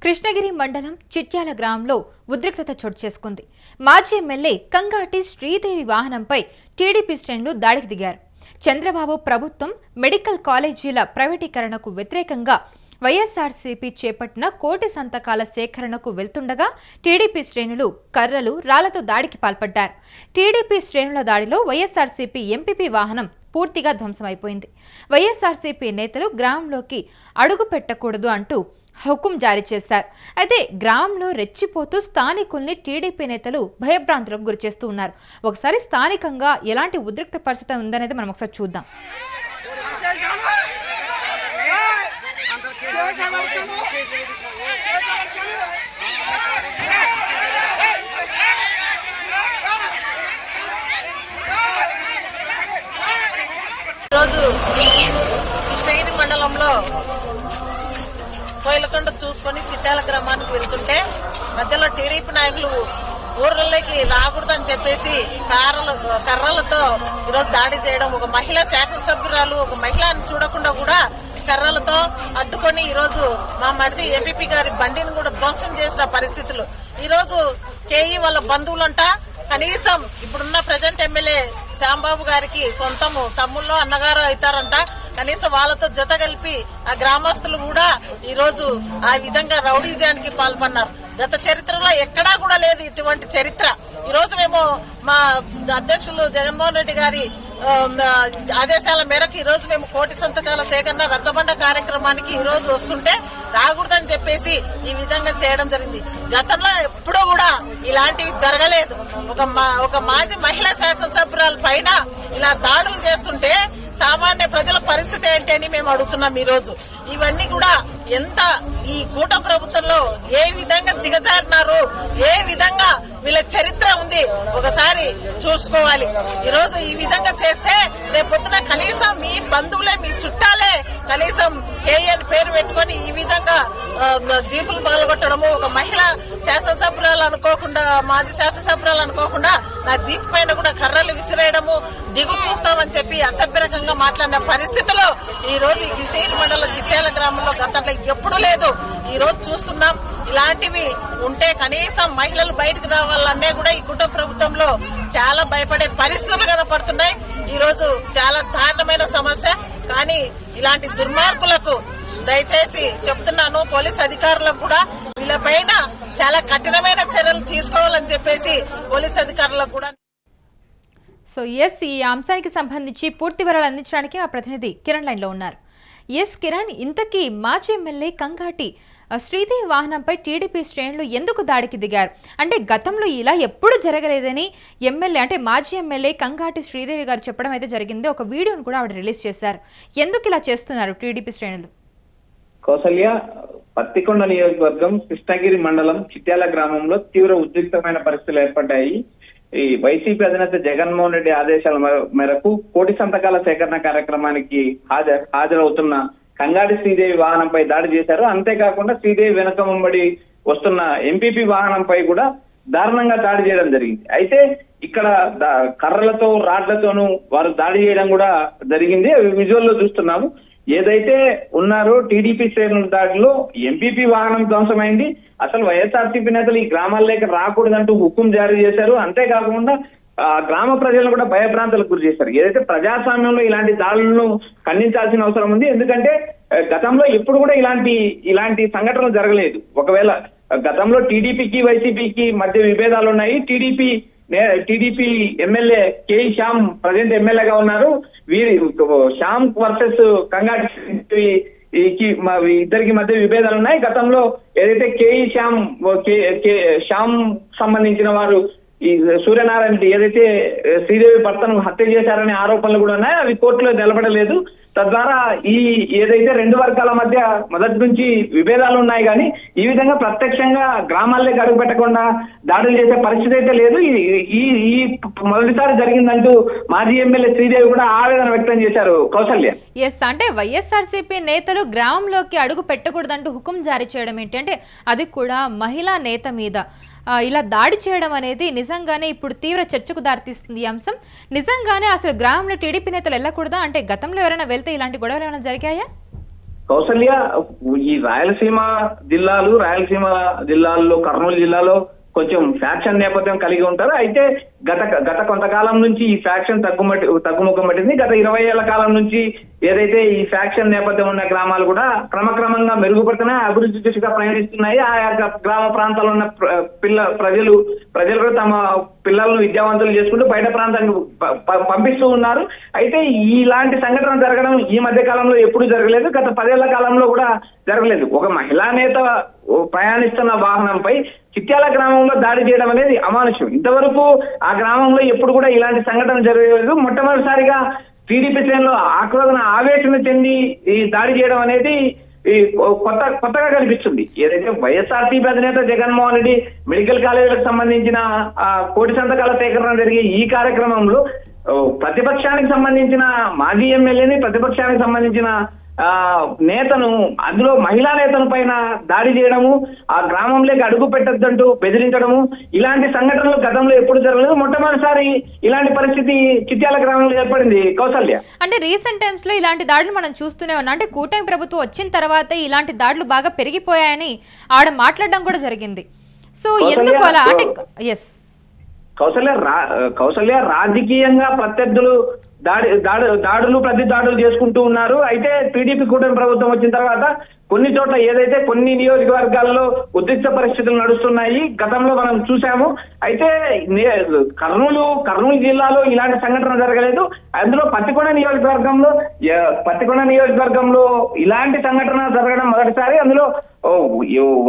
కృష్ణగిరి మండలం చిట్యాల గ్రామంలో ఉద్రిక్తత చోటు చేసుకుంది. మాజీ ఎమ్మెల్యే కంగాటి శ్రీదేవి వాహనంపై టీడీపీ శ్రేణులు దాడికి దిగారు. చంద్రబాబు ప్రభుత్వం మెడికల్ కాలేజీల ప్రైవేటీకరణకు వ్యతిరేకంగా వైఎస్ఆర్సీపీ చేపట్టిన కోటి సంతకాల సేకరణకు వెళ్తుండగా టీడీపీ శ్రేణులు కర్రలు, రాళ్లతో దాడికి పాల్పడ్డారు. టీడీపీ శ్రేణుల దాడిలో వైఎస్ఆర్సీపీ ఎంపీపీ వాహనం పూర్తిగా ధ్వంసమైపోయింది. వైఎస్ఆర్సీపీ నేతలు గ్రామంలోకి అడుగు పెట్టకూడదు అంటూ హుకుం జారీ చేశారు. అయితే గ్రామంలో రెచ్చిపోతూ స్థానికుల్ని టీడీపీ నేతలు భయభ్రాంతులకు గురిచేస్తూ ఉన్నారు. ఒకసారి స్థానికంగా ఎలాంటి ఉద్రిక్త పరిస్థితి ఉందనేది మనం ఒకసారి చూద్దాం. ఈరోజు కృష్ణగిరి మండలంలో కోయిలకొండ చూసుకొని చిట్యాల గ్రామానికి వెళ్తుంటే మధ్యలో టీడీపీ నాయకులు ఊర్లలోకి రాకూడదని చెప్పేసి కర్రలతో ఈరోజు దాడి చేయడం, ఒక మహిళా శాసనసభ్యురాలు ఒక మహిళని చూడకుండా కూడా కర్రలతో అడ్డుకొని ఈరోజు మా మరిది ఎంపీపీ గారి బండిని కూడా ధ్వంసం చేసిన పరిస్థితులు. ఈరోజు కేఈ వాళ్ళ బంధువులంట కనీసం ఇప్పుడున్న ప్రజెంట్ ఎమ్మెల్యే శ్యాంబాబు గారికి సొంతము తమ్ముళ్ళు అన్నగారు అవుతారంట. కనీసం వాళ్ళతో జత కలిపి ఆ గ్రామస్తులు కూడా ఈ రోజు ఆ విధంగా రౌడీజానికి పాల్పన్నారు. గత చరిత్రలో ఎక్కడా కూడా లేదు ఇటువంటి చరిత్ర. ఈ రోజు మేము మా అధ్యక్షులు జగన్మోహన్ రెడ్డి గారి ఆదేశాల మేరకు ఈ రోజు మేము కోటి సంతకాల సేకరణ రచ్చబండ కార్యక్రమానికి ఈ రోజు వస్తుంటే రాకూడదని చెప్పేసి ఈ విధంగా చేయడం జరిగింది. గతంలో ఎప్పుడూ కూడా ఇలాంటివి జరగలేదు. ఒక మాజీ మహిళా శాసనసభ్యురాల పైన ఇలా దాడులు చేస్తుంటే సామాన్య ప్రజల పరిస్థితి ఏంటి అని మేము అడుగుతున్నాం. ఈ రోజు ఇవన్నీ కూడా ఎంత ఈ కూటమి ప్రభుత్వంలో ఏ విధంగా దిగజారినారు, ఏ విధంగా వీళ్ళ చరిత్ర ఉంది ఒకసారి చూసుకోవాలి. ఈ రోజు ఈ విధంగా చేస్తే రేపొద్దున కనీసం మీ బంధువులే మీ చుట్టాలే కనీసం కేఎన్ పేరు పెట్టుకొని ఈ విధంగా జీపులు పగలగొట్టడము, ఒక మహిళా శాసనసభ్యురాలు అనుకోకుండా మాజీ శాసనసభ్యురాలు అనుకోకుండా నా జీప్ పైన కూడా కర్రలు విసిరేయడము, దిగు చూస్తామని చెప్పి అసభ్యరకంగా మాట్లాడిన పరిస్థితిలో ఈ రోజు ఈ కృష్ణగిరి మండలం చిట్యాల గ్రామంలో గతంలో ఎప్పుడు లేదు. ఈ రోజు చూస్తున్నాం. ఇలాంటివి ఉంటే కనీసం మహిళలు బయటకు రావాలనే కూడా ఈ కుటుంబ ప్రభుత్వంలో చాలా భయపడే పరిస్థితులు కనపడుతున్నాయి. ఈ రోజు చాలా దారుణమైన సమస్య. కానీ ఇలాంటి దుర్మార్గులకు దయచేసి చెప్తున్నాను, పోలీస్ అధికారులకు కూడా వీళ్ళపైన చాలా కఠినమైన చర్యలు తీసుకోవాలని చెప్పేసి పోలీస్ అధికారులకు కూడా. సో ఈ అంశానికి సంబంధించి పూర్తి వివరాలు అందించడానికి ఆ ప్రతినిధి కిరణ్ లైన్ లో ఉన్నారు. కిరణ్, ఇంతకీ మాజీ ఎమ్మెల్యే కంగాటి శ్రీదేవి వాహనంపై టీడీపీ శ్రేణులు ఎందుకు దాడికి దిగారు? అంటే గతంలో ఇలా ఎప్పుడు జరగలేదని ఎమ్మెల్యే అంటే మాజీ ఎమ్మెల్యే కంగాటి శ్రీదేవి గారు చెప్పడం అయితే జరిగింది. ఒక వీడియోను కూడా ఆవిడ రిలీజ్ చేశారు. ఎందుకు ఇలా చేస్తున్నారు టీడీపీ శ్రేణులు? కౌసల్య, పత్తికొండ నియోజకవర్గం కృష్ణగిరి మండలం చిట్యాల గ్రామంలో తీవ్ర ఉద్రిక్తమైన పరిస్థితులు ఏర్పడ్డాయి. ఈ వైసీపీ అధినేత జగన్మోహన్ రెడ్డి ఆదేశాల మేరకు కోటి సంతకాల సేకరణ కార్యక్రమానికి హాజరవుతున్న కంగాటి శ్రీదేవి వాహనంపై దాడి చేశారు. అంతేకాకుండా శ్రీదేవి వెనుక వెంబడి వస్తున్న ఎంపీపీ వాహనంపై కూడా దారుణంగా దాడి చేయడం జరిగింది. అయితే ఇక్కడ కర్రలతో రాడ్లతోనూ వారు దాడి చేయడం కూడా జరిగింది. విజువల్ లో చూస్తున్నాము. ఏదైతే ఉన్నారో టీడీపీ శ్రేణుల దాడిలో ఎంపీపీ వాహనం ధ్వంసమైంది. అసలు వైఎస్ఆర్సీపీ నేతలు ఈ గ్రామాల్లోకి రాకూడదంటూ హుకుం జారీ చేశారు. అంతేకాకుండా గ్రామ ప్రజలను కూడా భయభ్రాంతులకు గురి చేశారు. ఏదైతే ప్రజాస్వామ్యంలో ఇలాంటి దాడులను ఖండించాల్సిన అవసరం ఉంది. ఎందుకంటే గతంలో ఎప్పుడు కూడా ఇలాంటి సంఘటనలు జరగలేదు. ఒకవేళ గతంలో టీడీపీకి వైసీపీకి మధ్య విభేదాలు ఉన్నాయి. TDP MLA K E Shyam present ఎమ్మెల్యేగా ఉన్నారు. శ్యామ్ వర్సెస్ కంగాటి ఇద్దరికి మధ్య విభేదాలు ఉన్నాయి. గతంలో ఏదైతే కేఈ శ్యామ్ సంబంధించిన వారు ఈ సూర్యనారాయణ రెడ్డి ఏదైతే శ్రీదేవి భర్తను హత్య చేశారనే ఆరోపణలు కూడా ఉన్నాయి. అవి కోర్టులో నిలబడలేదు. తద్వారా ఏదైతే రెండు వర్గాల మధ్య మొదటి నుంచి విభేదాలు ఉన్నాయి. కానీ ఈ విధంగా ప్రత్యక్షంగా గ్రామాల్లోకి అడుగు పెట్టకుండా దాడులు చేసే పరిస్థితి అయితే లేదు. ఈ మొదటిసారి జరిగిందంటూ మాజీ ఎమ్మెల్యే శ్రీదేవి కూడా ఆవేదన వ్యక్తం చేశారు. కౌసల్య, అంటే వైఎస్ఆర్సీపీ నేతలు గ్రామంలోకి అడుగు పెట్టకూడదంటూ హుకుం జారీ చేయడం ఏంటి అంటే అది కూడా మహిళా నేత మీద ఇలా దాడి చేయడం అనేది నిజంగానే ఇప్పుడు తీవ్ర చర్చకు దారితీస్తుంది. ఈ అంశం నిజంగానే అసలు గ్రామంలో టీడీపీ నేతలు వెళ్ళకూడదా? అంటే గతంలో ఎవరైనా వెళ్తే ఇలాంటి గొడవలు ఏమైనా జరిగాయా? కౌసల్య, ఈ రాయలసీమ జిల్లాల్లో కర్నూలు జిల్లాలో కొంచెం ఫ్యాక్షన్ నేపథ్యం కలిగి ఉంటారు. అయితే గత కొంతకాలం నుంచి ఈ ఫ్యాక్షన్ తగ్గుముఖం పట్టింది. గత 20 ఏళ్ల కాలం నుంచి ఏదైతే ఈ ఫ్యాక్షన్ నేపథ్యం ఉన్న గ్రామాలు కూడా క్రమక్రమంగా మెరుగుపడుతున్నాయి, అభివృద్ధి దిశగా ప్రయాణిస్తున్నాయి. ఆయా గ్రామ ప్రాంతాల్లో ఉన్న ప్రజలు కూడా తమ పిల్లలను విద్యావంతులు చేసుకుంటూ బయట ప్రాంతానికి పంపిస్తూ ఉన్నారు. అయితే ఇలాంటి సంఘటన జరగడం ఈ మధ్య కాలంలో ఎప్పుడూ జరగలేదు, గత 10 ఏళ్ల కాలంలో కూడా జరగలేదు. ఒక మహిళా నేత ప్రయాణిస్తున్న వాహనంపై చిట్యాల గ్రామంలో దాడి చేయడం అనేది అమానుష్యం. ఇంతవరకు ఆ గ్రామంలో ఎప్పుడు కూడా ఇలాంటి సంఘటన జరగలేదు. మొట్టమొదటిసారిగా టీడీపీ శ్రేణులు ఆవేశం చెంది ఈ దాడి చేయడం అనేది కొత్తగా కనిపిస్తుంది. ఏదైతే వైఎస్ఆర్సీపీ అధినేత జగన్మోహన్ రెడ్డి మెడికల్ కాలేజీలకు సంబంధించిన కోటి సంతకాల సేకరణ జరిగే ఈ కార్యక్రమంలో ప్రతిపక్షానికి సంబంధించిన మాజీ ఎమ్మెల్యేని, ప్రతిపక్షానికి సంబంధించిన నేతను, అందులో మహిళా నేతల పైన దాడి చేయడము, ఆ గ్రామంలోకి అడుగు పెట్టద్దంటూ బెదిరించడము, ఇలాంటి సంఘటనలు గతంలో ఎప్పుడు జరగలేదు. మొట్టమొదటిసారి ఇలాంటి పరిస్థితి చిట్యాల గ్రామంలో ఏర్పడింది. కౌసల్య, అంటే రీసెంట్ టైమ్స్ లో ఇలాంటి దాడులు మనం చూస్తూనే ఉన్నాం. అంటే కూటమి ప్రభుత్వం వచ్చిన తర్వాత ఇలాంటి దాడులు బాగా పెరిగిపోయాయని ఆవిడ మాట్లాడడం కూడా జరిగింది. సో ఎందుకు అలా? అంటే ఎస్ కౌసల్య, రాజకీయంగా ప్రత్యర్థులు దాడులు ప్రతి దాడులు చేసుకుంటూ ఉన్నారు. అయితే టీడీపీ కూటమి ప్రభుత్వం వచ్చిన తర్వాత కొన్ని చోట్ల ఏదైతే కొన్ని నియోజకవర్గాల్లో ఉద్రిక్త పరిస్థితులు నడుస్తున్నాయి, గతంలో మనం చూసాము. అయితే కర్నూలు జిల్లాలో ఇలాంటి సంఘటన జరగలేదు. అందులో పత్తికొండ నియోజకవర్గంలో ఇలాంటి సంఘటన జరగడం మొదటిసారి. అందులో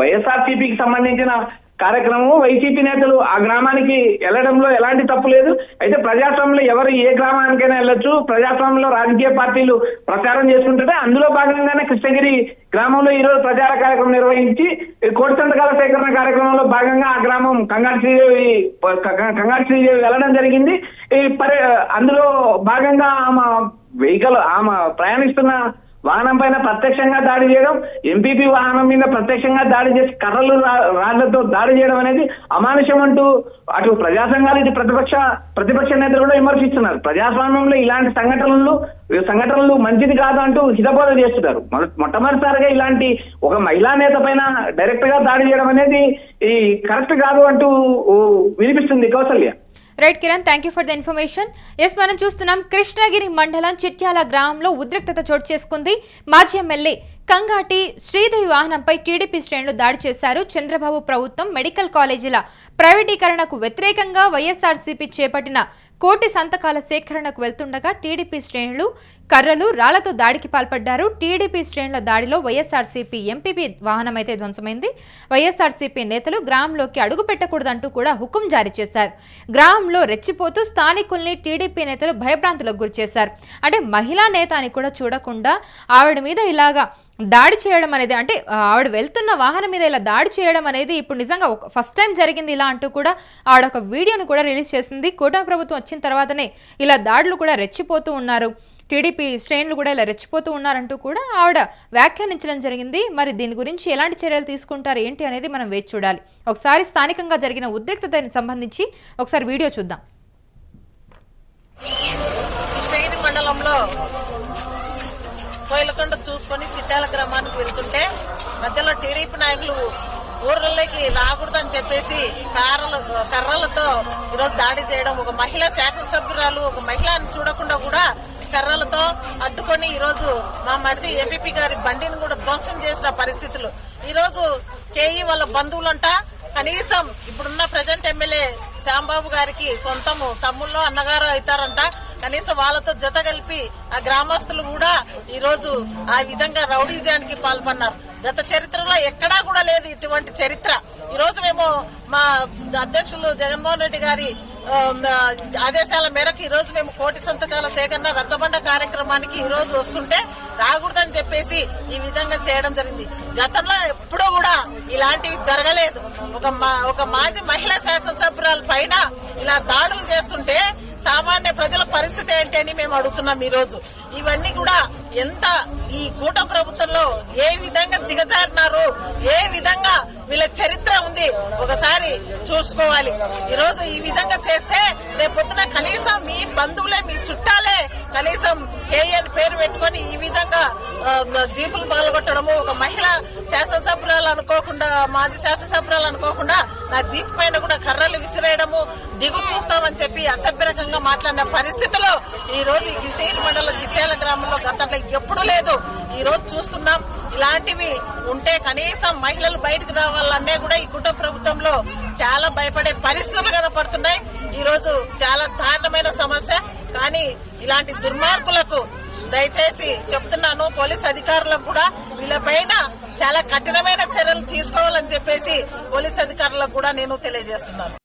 వైఎస్ఆర్సీపీకి సంబంధించిన కార్యక్రమం, వైసీపీ నేతలు ఆ గ్రామానికి వెళ్లడంలో ఎలాంటి తప్పు లేదు. అయితే ప్రజాస్వామ్యంలో ఎవరు ఏ గ్రామానికైనా వెళ్ళొచ్చు, ప్రజాస్వామ్యంలో రాజకీయ పార్టీలు ప్రచారం చేసుకుంటుంటే అందులో భాగంగానే కృష్ణగిరి గ్రామంలో ఈ రోజు ప్రచార కార్యక్రమం నిర్వహించి కోటి సంతకాల సేకరణ కార్యక్రమంలో భాగంగా ఆ గ్రామం కంగారు శ్రీదేవి వెళ్లడం జరిగింది. అందులో భాగంగా ఆమె ప్రయాణిస్తున్న వాహనం పైన ప్రత్యక్షంగా దాడి చేయడం, ఎంపీపీ వాహనం మీద ప్రత్యక్షంగా దాడి చేసి కర్రలు రాళ్లతో దాడి చేయడం అనేది అమానుషం అంటూ అటు ప్రజా సంఘాలు, ఇటు ప్రతిపక్ష నేతలు కూడా విమర్శిస్తున్నారు. ప్రజాస్వామ్యంలో ఇలాంటి సంఘటనలు మంచిది కాదు అంటూ హితబోధ చేస్తున్నారు. మొట్టమొదటిసారిగా ఇలాంటి ఒక మహిళా నేత పైన డైరెక్ట్ గా దాడి చేయడం అనేది కరెక్ట్ కాదు అంటూ వినిపిస్తుంది. Kausalya, right Kiran, thank you for the information. Yes, మనం చూస్తున్నాం కృష్ణగిరి మండలం చిట్యాల గ్రామంలో ఉద్రిక్తత చోటు చేసుకుంది. మాజీ ఎమ్మెల్యే కంగాటి శ్రీదేవి వాహనంపై టీడీపీ శ్రేణులు దాడి చేశారు. చంద్రబాబు ప్రభుత్వం మెడికల్ కాలేజీల ప్రైవేటీకరణకు వ్యతిరేకంగా వైఎస్ఆర్సీపీ చేపట్టిన కోటి సంతకాల సేకరణకు వెళ్తుండగా టీడీపీ శ్రేణులు కర్రలు రాళ్లతో దాడికి పాల్పడ్డారు. టీడీపీ శ్రేణుల దాడిలో వైఎస్ఆర్సీపీ ఎంపీపీ వాహనం అయితే ధ్వంసమైంది. వైఎస్ఆర్సీపీ నేతలు గ్రామంలోకి అడుగు పెట్టకూడదంటూ కూడా హుకుం జారీ చేశారు. గ్రామంలో రెచ్చిపోతూ స్థానికుల్ని టీడీపీ నేతలు భయభ్రాంతులకు గురిచేశారు. అంటే మహిళా నేత అని కూడా చూడకుండా ఆవిడ మీద ఇలాగా దాడి చేయడం అనేది, అంటే ఆవిడ వెళ్తున్న వాహనం మీద ఇలా దాడి చేయడం అనేది ఇప్పుడు నిజంగా ఫస్ట్ టైం జరిగింది ఇలా అంటూ కూడా ఆవిడ ఒక వీడియోను కూడా రిలీజ్ చేసింది. కూటమి ప్రభుత్వం వచ్చిన తర్వాతనే ఇలా దాడులు కూడా రెచ్చిపోతూ ఉన్నారు, టీడీపీ శ్రేణులు కూడా ఇలా రెచ్చిపోతూ ఉన్నారంటూ కూడా ఆవిడ వ్యాఖ్యానించడం జరిగింది. మరి దీని గురించి ఎలాంటి చర్యలు తీసుకుంటారు ఏంటి అనేది మనం వేచి చూడాలి. ఒకసారి స్థానికంగా జరిగిన ఉద్రిక్తతకి సంబంధించి ఒకసారి వీడియో చూద్దాం. కృష్ణగిరి మండలంలో కోయిలకొండ చూసుకొని చిట్యాల గ్రామానికి వెళ్తుంటే మధ్యలో టీడీపీ నాయకులు ఊర్లలోకి రాకూడదని చెప్పేసి కర్రలతో ఈరోజు దాడి చేయడం, ఒక మహిళా శాసనసభ్యురాలు ఒక మహిళని చూడకుండా కూడా కర్రలతో అడ్డుకొని ఈరోజు మా మరిది ఎంపీపీ గారి బండిని కూడా ధ్వంసం చేసిన పరిస్థితులు. ఈరోజు కేఈ వాళ్ళ బంధువులంట కనీసం ఇప్పుడున్న ప్రజెంట్ ఎమ్మెల్యే శ్యాంబాబు గారికి సొంతము తమ్ముళ్ళు అన్నగారు అవుతారంట. కనీసం వాళ్ళతో జత కలిపి ఆ గ్రామస్తులు కూడా ఈ రోజు ఆ విధంగా రౌడీజానికి పాల్పన్నారు. గత చరిత్రలో ఎక్కడా కూడా లేదు ఇటువంటి చరిత్ర. ఈ రోజు మేము మా అధ్యక్షులు జగన్మోహన్ రెడ్డి గారి ఆదేశాల మేరకు ఈ రోజు మేము కోటి సంతకాల సేకరణ రచ్చబండ కార్యక్రమానికి ఈ రోజు వస్తుంటే రాకూడదని చెప్పేసి ఈ విధంగా చేయడం జరిగింది. గతంలో ఎప్పుడూ కూడా ఇలాంటివి జరగలేదు. ఒక మాజీ మహిళా శాసనసభ్యురాల పైన ఇలా దాడులు చేస్తుంటే సామాన్య ప్రజల పరిస్థితి ఏంటి అని మేము అడుగుతున్నాం. ఈ రోజు ఇవన్నీ కూడా ఎంత ఈ కూటమి ప్రభుత్వంలో ఏ విధంగా దిగజారినారు, ఏ విధంగా వీళ్ళ చరిత్ర ఉంది ఒకసారి చూసుకోవాలి. ఈ రోజు ఈ విధంగా చేస్తే రేపొద్దున కనీసం మీ బంధువులే మీ చుట్టాలే కనీసం కేఎన్ పేరు పెట్టుకొని ఈ విధంగా జీపులు పగలగొట్టడము, ఒక మహిళా శాసనసభ్యురాలు అనుకోకుండా, మాజీ శాసనసభ్యురాలు అనుకోకుండా నా జీప్ పైన కూడా కర్రలు విసిరేయడము, దిగు చూస్తామని చెప్పి అసభ్యరకంగా మాట్లాడిన పరిస్థితిలో ఈ రోజు ఈ కిషోర్ మండలం చిట్యాల గ్రామంలో గతంలో ఎప్పుడూ లేదు. ఈ రోజు చూస్తున్నాం. ఇలాంటివి ఉంటే కనీసం మహిళలు బయటకు రావాలనే కూడా ఈ కుటుంబ ప్రభుత్వంలో చాలా భయపడే పరిస్థితులు కనపడుతున్నాయి. ఈ రోజు చాలా దారుణమైన సమస్య. కానీ ఇలాంటి దుర్మార్గులకు దయచేసి చెప్తున్నాను, పోలీస్ అధికారులకు కూడా వీళ్ళపైన చాలా కఠినమైన చర్యలు తీసుకోవాలని చెప్పేసి పోలీస్ అధికారులకు కూడా నేను తెలియజేస్తున్నాను.